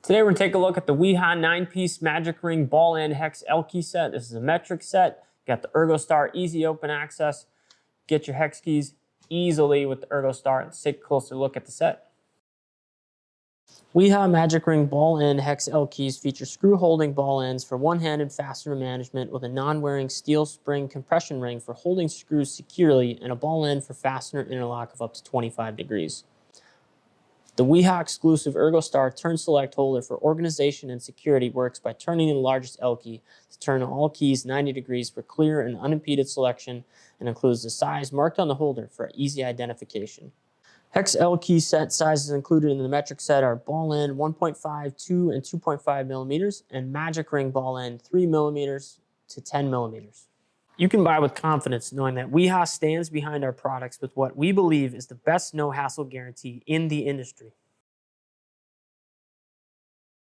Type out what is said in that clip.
Today we're going to take a look at the Wiha 9-piece Magic Ring Ball and Hex L key set. This is a metric set. Got the ErgoStar easy open access. Get your hex keys easily with the ErgoStar. Let's take a closer look at the set. Wiha Magic Ring Ball and Hex L keys feature screw holding ball ends for one-handed fastener management with a non-wearing steel spring compression ring for holding screws securely and a ball end for fastener interlock of up to 25 degrees. The Wiha exclusive ErgoStar turn select holder for organization and security works by turning the largest L key to turn all keys 90 degrees for clear and unimpeded selection, and includes the size marked on the holder for easy identification. Hex L key set sizes included in the metric set are ball end 1.5, 2, and 2.5 millimeters, and Magic Ring ball end 3 millimeters to 10 millimeters. You can buy with confidence knowing that Wiha stands behind our products with what we believe is the best no-hassle guarantee in the industry.